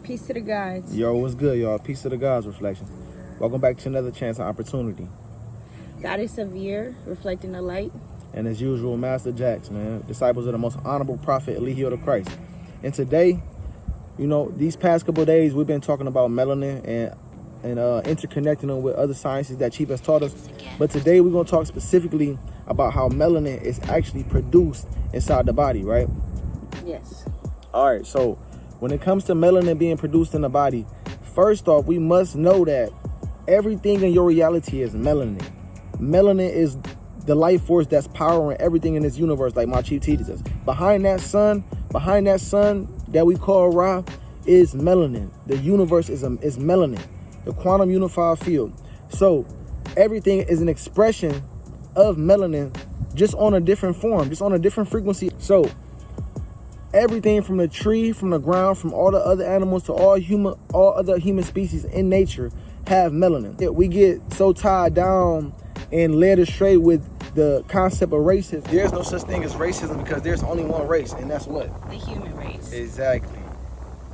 Peace to the gods. Yo, what's good, y'all? Peace to the gods reflection. Welcome back to another chance and opportunity. Goddess of year, reflecting the light. And as usual, Master Jacks, man. Disciples of the most honorable prophet, Eligio the Christ. And today, you know, these past couple of days, we've been talking about melanin and interconnecting them with other sciences that Chief has taught us. But today, we're going to talk specifically about how melanin is actually produced inside the body, right? Yes. All right, so when it comes to melanin being produced in the body, first off, we must know that everything in your reality is melanin. Melanin is the life force that's powering everything in this universe, like my chief teaches us. Behind that sun that we call Ra, is melanin. The universe is melanin, the quantum unified field. So everything is an expression of melanin, just on a different form, just on a different frequency. So everything from the tree, from the ground, from all the other animals to all other human species in nature have melanin. We get so tied down and led astray with the concept of racism. There's no such thing as racism because there's only one race, and that's what? The human race. Exactly.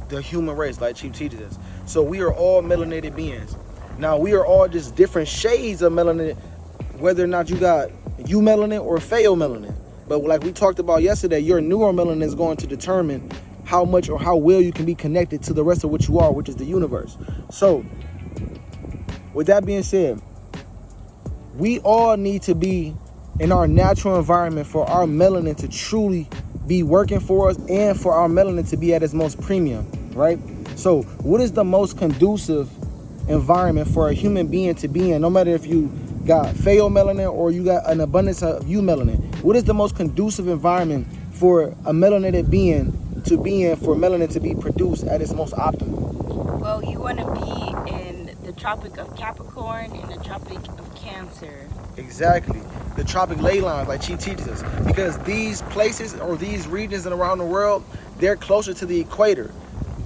The human race, like Chief teaches us. So we are all melanated beings. Now, we are all just different shades of melanin, whether or not you got eumelanin or pheomelanin. But like we talked about yesterday, your neuromelanin is going to determine how much or how well you can be connected to the rest of what you are, which is the universe. So, with that being said, we all need to be in our natural environment for our melanin to truly be working for us and for our melanin to be at its most premium, right? So, what is the most conducive environment for a human being to be in, no matter if you got pheomelanin or you got an abundance of eumelanin? What is the most conducive environment for a melanated being to be in, for melanin to be produced at its most optimal? Well, you want to be in the Tropic of Capricorn and the Tropic of Cancer. Exactly. The tropic ley lines, like Chief teaches us. Because these places or these regions and around the world, they're closer to the equator,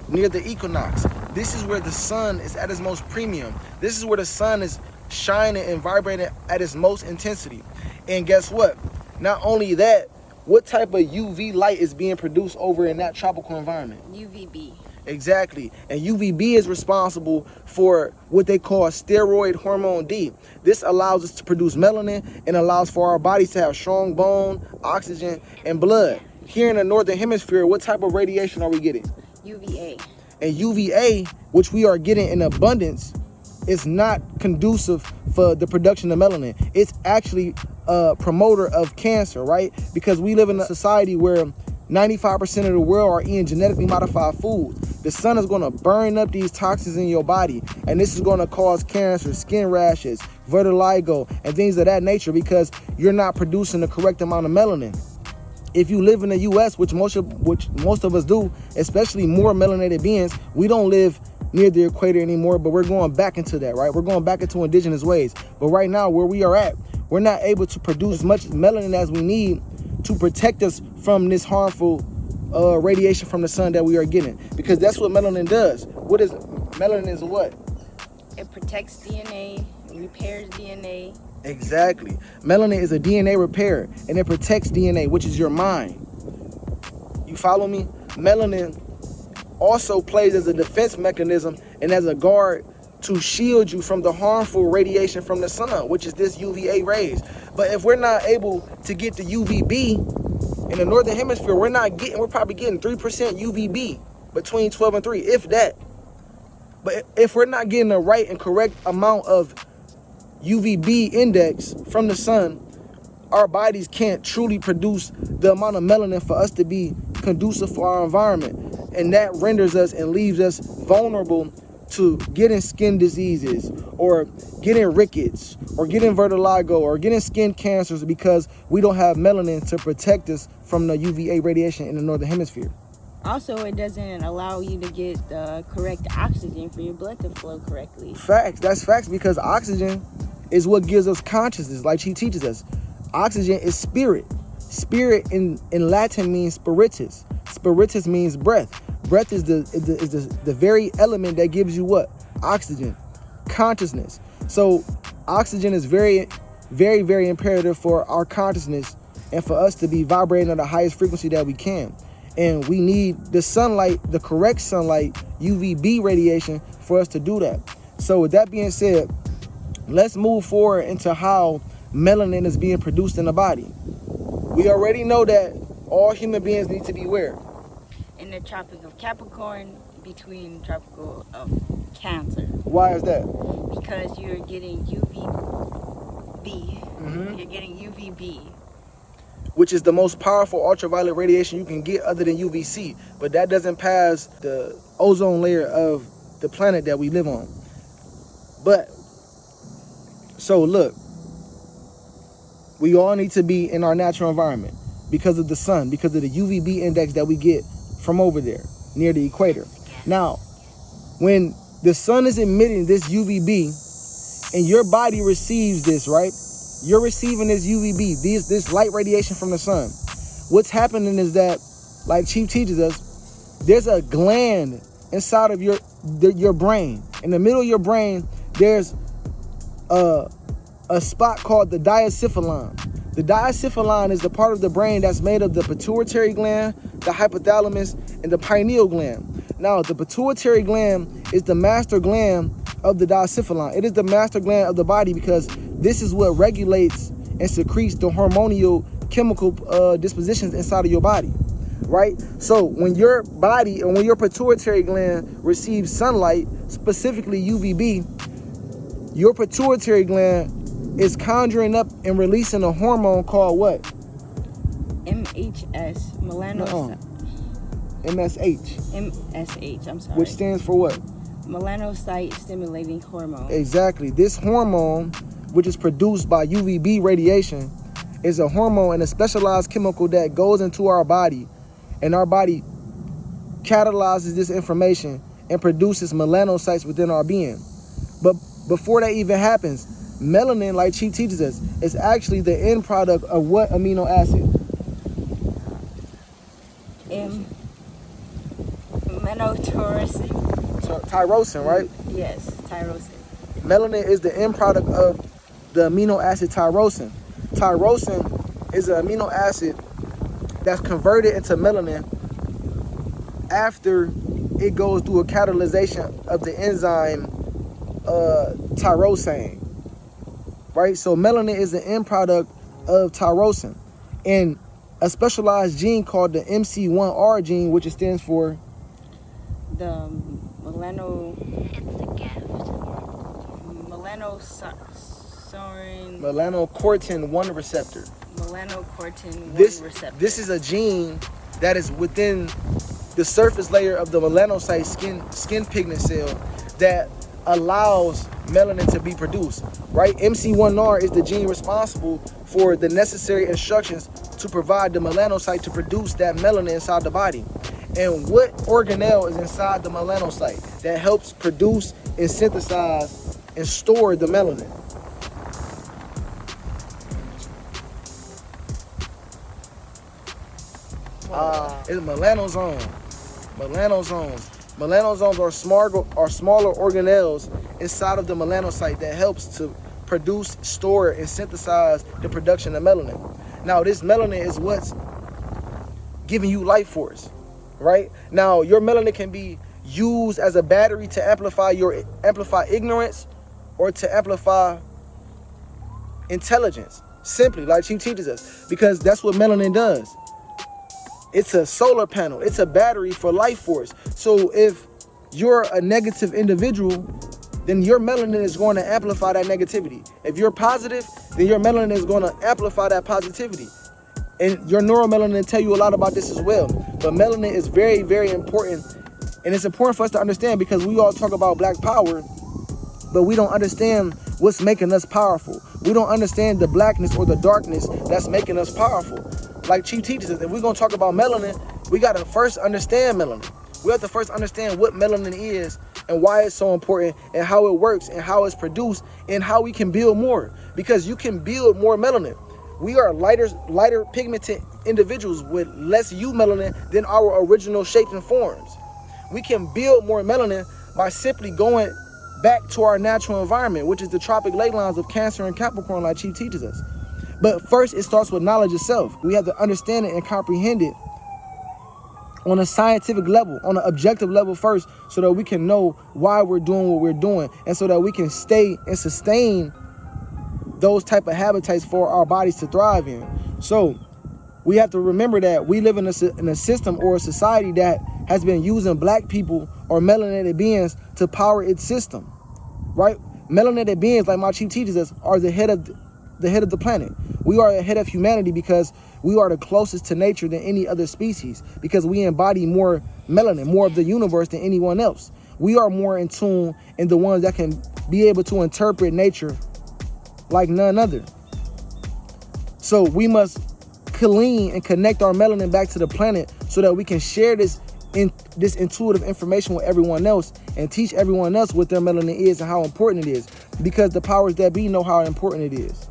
near the equinox. This is where the sun is at its most premium. This is where the sun is shining and vibrating at its most intensity. And guess what? Not only that, what type of UV light is being produced over in that tropical environment? UVB. Exactly. And UVB is responsible for what they call steroid hormone D. This allows us to produce melanin and allows for our bodies to have strong bone, oxygen, and blood. Here in the northern hemisphere, what type of radiation are we getting? UVA. And UVA, which we are getting in abundance, is not conducive for the production of melanin. It's actually a promoter of cancer, right? Because we live in a society where 95% of the world are eating genetically modified foods. The sun is going to burn up these toxins in your body, and this is going to cause cancer, skin rashes, vitiligo, and things of that nature because you're not producing the correct amount of melanin. If you live in the U.S., which most of us do, especially more melanated beings, we don't live near the equator anymore, but we're going back into that, right? We're going back into indigenous ways. But right now, where we are at, we're not able to produce as much melanin as we need to protect us from this harmful radiation from the sun that we are getting. Because that's what melanin does. What is melanin is what? It protects DNA, repairs DNA. Exactly. Melanin is a DNA repair, and it protects DNA, which is your mind. You follow me? Melanin also plays as a defense mechanism and as a guard to shield you from the harmful radiation from the sun, which is this UVA rays. But if we're not able to get the UVB in the northern hemisphere, we're probably getting 3% UVB between 12 and 3, if that. But if we're not getting the right and correct amount of UVB index from the sun, our bodies can't truly produce the amount of melanin for us to be conducive for our environment. And that renders us and leaves us vulnerable to getting skin diseases or getting rickets or getting vitiligo or getting skin cancers because we don't have melanin to protect us from the UVA radiation in the northern hemisphere. Also, it doesn't allow you to get the correct oxygen for your blood to flow correctly. Facts. That's facts, because oxygen is what gives us consciousness, like she teaches us. Oxygen is spirit. Spirit in Latin means spiritus. Spiritus means breath. Breath is the very element that gives you what? Oxygen. Consciousness. So oxygen is very, very, very imperative for our consciousness and for us to be vibrating at the highest frequency that we can. And we need the sunlight, the correct sunlight, UVB radiation, for us to do that. So with that being said, let's move forward into how melanin is being produced in the body. We already know that all human beings need to be where? In the Tropic of Capricorn, between Tropical of Cancer. Why is that? Because you're getting UVB. You're getting UVB. Which is the most powerful ultraviolet radiation you can get other than UVC. But that doesn't pass the ozone layer of the planet that we live on. But, so look, we all need to be in our natural environment because of the sun, because of the UVB index that we get from over there near the equator. Now, when the sun is emitting this UVB and your body receives this, right? You're receiving this UVB, this light radiation from the sun. What's happening is that, like Chief teaches us, there's a gland inside of your brain. In the middle of your brain, there's a spot called the diencephalon. The diencephalon is the part of the brain that's made of the pituitary gland, the hypothalamus, and the pineal gland. Now, the pituitary gland is the master gland of the diencephalon. It is the master gland of the body because this is what regulates and secretes the hormonal chemical dispositions inside of your body, right? So when your body and when your pituitary gland receives sunlight, specifically UVB, your pituitary gland is conjuring up and releasing a hormone called what? MHS, MSH, I'm sorry. Which stands for what? Melanocyte stimulating hormone. Exactly. This hormone, which is produced by UVB radiation, is a hormone and a specialized chemical that goes into our body, and our body catalyzes this information and produces melanocytes within our being. But before that even happens, melanin, like Chief teaches us, is actually the end product of what amino acid? Tyrosine, right? Yes, tyrosine. Melanin is the end product of the amino acid tyrosine. Tyrosine is an amino acid that's converted into melanin after it goes through a catalyzation of the enzyme tyrosine, right? So melanin is the end product of tyrosine, and a specialized gene called the MC1R gene, which stands for the melanocortin 1 receptor. Receptor. This is a gene that is within the surface layer of the melanocyte skin pigment cell that allows melanin to be produced, right? MC1R is the gene responsible for the necessary instructions to provide the melanocyte to produce that melanin inside the body. And what organelle is inside the melanocyte that helps produce and synthesize and store the melanin? It's melanosome. Melanosomes are smaller organelles inside of the melanocyte that helps to produce, store, and synthesize the production of melanin. Now, this melanin is what's giving you life force, right? Now, your melanin can be used as a battery to amplify ignorance or to amplify intelligence. Simply, like Chief teaches us, because that's what melanin does. It's a solar panel. It's a battery for life force. So if you're a negative individual, then your melanin is going to amplify that negativity. If you're positive, then your melanin is going to amplify that positivity. And your neuromelanin tell you a lot about this as well. But melanin is very, very important. And it's important for us to understand because we all talk about black power, but we don't understand what's making us powerful. We don't understand the blackness or the darkness that's making us powerful. Like Chief teaches us, if we're going to talk about melanin, we got to first understand melanin. We have to first understand what melanin is and why it's so important and how it works and how it's produced and how we can build more. Because you can build more melanin. We are lighter pigmented individuals with less eumelanin than our original shapes and forms. We can build more melanin by simply going back to our natural environment, which is the tropic ley lines of Cancer and Capricorn, like Chief teaches us. But first, it starts with knowledge itself. We have to understand it and comprehend it on a scientific level, on an objective level first, so that we can know why we're doing what we're doing, and so that we can stay and sustain those type of habitats for our bodies to thrive in. So we have to remember that we live in a system or a society that has been using black people or melanated beings to power its system, right? Melanated beings, like my chief teaches us, are the head of the planet. We are the head of humanity because we are the closest to nature than any other species, because we embody more melanin, more of the universe than anyone else. We are more in tune and the ones that can be able to interpret nature like none other. So we must clean and connect our melanin back to the planet so that we can share this intuitive information with everyone else and teach everyone else what their melanin is and how important it is, because the powers that be know how important it is.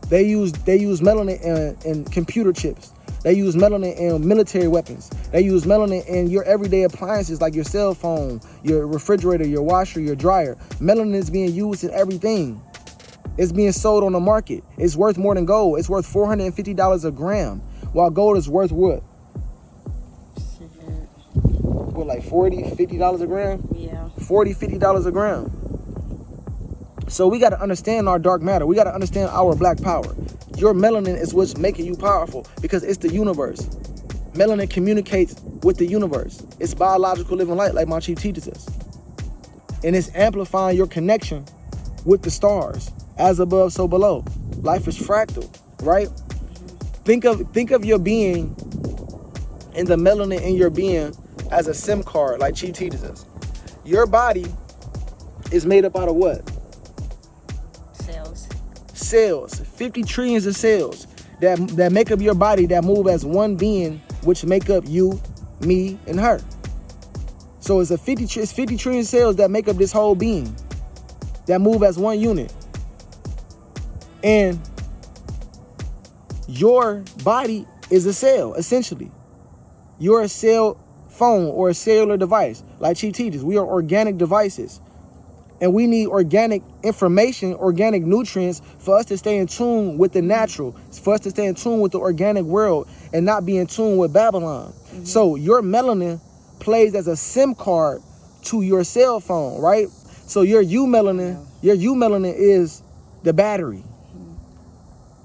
They use melanin in computer chips. They use melanin in military weapons. They use melanin in your everyday appliances like your cell phone, your refrigerator, your washer, your dryer. Melanin is being used in everything. It's being sold on the market. It's worth more than gold. It's worth $450 a gram, while gold is worth what? What, like $40, $50 a gram? Yeah. $40, $50 a gram. So we got to understand our dark matter. We got to understand our black power. Your melanin is what's making you powerful, because it's the universe. Melanin communicates with the universe. It's biological living light, like my chief teaches us. And it's amplifying your connection with the stars. As above, so below. Life is fractal, right? Think of your being and the melanin in your being as a SIM card, like Chi teaches us. Your body is made up out of what? Cells. 50 trillions of cells that make up your body, that move as one being, which make up you, me, and her. So it's 50 trillion cells that make up this whole being, that move as one unit. And your body is a cell, essentially. You're a cell phone or a cellular device. Like Chi teaches, we are organic devices. And we need organic information, organic nutrients for us to stay in tune with the natural, for us to stay in tune with the organic world and not be in tune with Babylon. Mm-hmm. So your melanin plays as a SIM card to your cell phone, right? So your U melanin is the battery. Mm-hmm.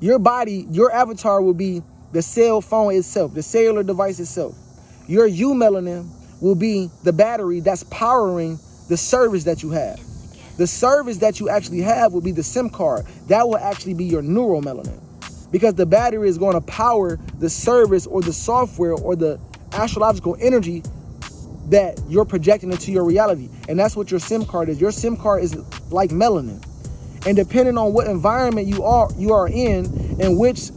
Your body, your avatar will be the cell phone itself, the cellular device itself. Your U melanin will be the battery that's powering the service that you have. The service that you actually have will be the SIM card. That will actually be your neuromelanin, because the battery is going to power the service or the software or the astrological energy that you're projecting into your reality. And that's what your SIM card is. Your SIM card is like melanin. And depending on what environment you are in and which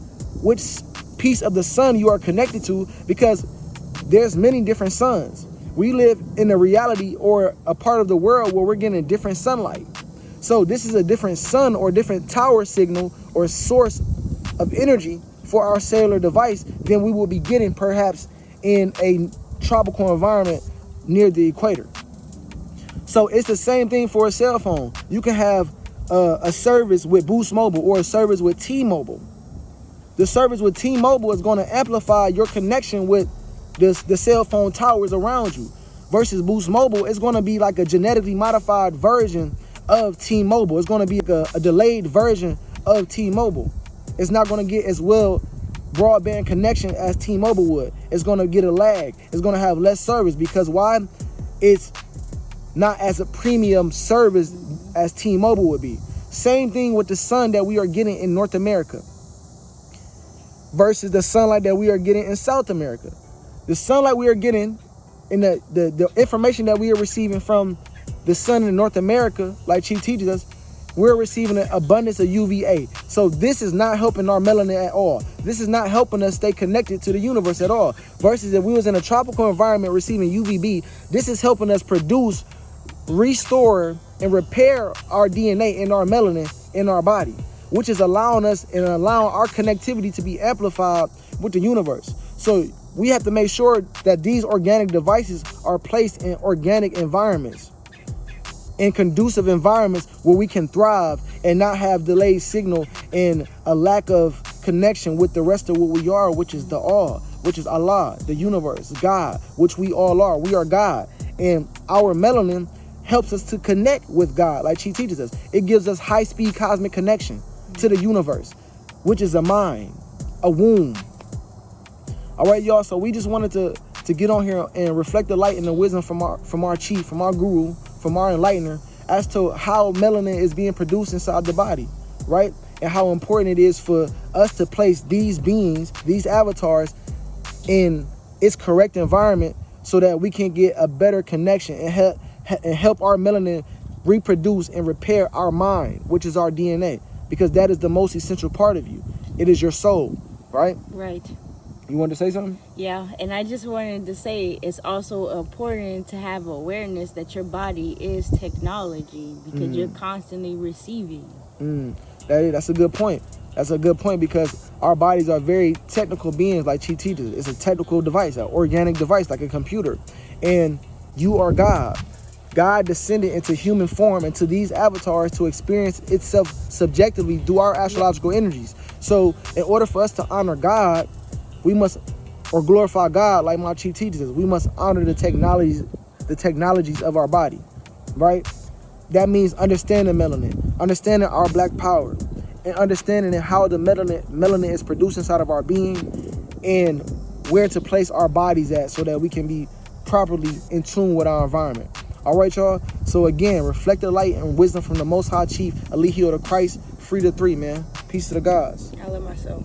piece of the sun you are connected to, because there's many different suns. We live in a reality or a part of the world where we're getting different sunlight. So this is a different sun or different tower signal or source of energy for our cellular device than we will be getting perhaps in a tropical environment near the equator. So it's the same thing for a cell phone. You can have a service with Boost Mobile or a service with T-Mobile. The service with T-Mobile is going to amplify your connection with the cell phone towers around you, versus Boost Mobile is going to be like a genetically modified version of T-Mobile. It's going to be like a delayed version of T-Mobile. It's not going to get as well broadband connection as T-Mobile would. It's going to get a lag. It's going to have less service, because why? It's not as a premium service as T-Mobile would be. Same thing with the sun that we are getting in North America versus the sunlight that we are getting in South America. The sunlight we are getting and the information that we are receiving from the sun in North America, like Chi teaches us, we're receiving an abundance of UVA. So this is not helping our melanin at all. This is not helping us stay connected to the universe at all. Versus if we was in a tropical environment receiving UVB, this is helping us produce, restore, and repair our DNA and our melanin in our body, which is allowing us and allowing our connectivity to be amplified with the universe. So we have to make sure that these organic devices are placed in organic environments, in conducive environments where we can thrive and not have delayed signal and a lack of connection with the rest of what we are, which is the all, which is Allah, the universe, God, which we all are. We are God. And our melanin helps us to connect with God, like she teaches us. It gives us high-speed cosmic connection to the universe, which is a mind, a womb. All right, y'all. So we just wanted to get on here and reflect the light and the wisdom from our chief, from our guru, from our enlightener, as to how melanin is being produced inside the body, right? And how important it is for us to place these beings, these avatars, in its correct environment so that we can get a better connection and help our melanin reproduce and repair our mind, which is our DNA, because that is the most essential part of you. It is your soul, right? Right. You wanted to say something? Yeah, and I just wanted to say it's also important to have awareness that your body is technology, because you're constantly receiving. That's a good point. That's a good point, because our bodies are very technical beings, like she teaches. It's a technical device, an organic device, like a computer. And you are God. God descended into human form, into these avatars, to experience itself subjectively through our astrological energies. So in order for us to honor God, we must, or glorify God, like my chief teaches us, we must honor the technologies of our body, right? That means understanding melanin, understanding our black power, and understanding how the melanin is produced inside of our being, and where to place our bodies at so that we can be properly in tune with our environment. All right, y'all. So again, reflect the light and wisdom from the Most High Chief, Eligio the Christ, free the three, man. Peace to the gods. I love myself.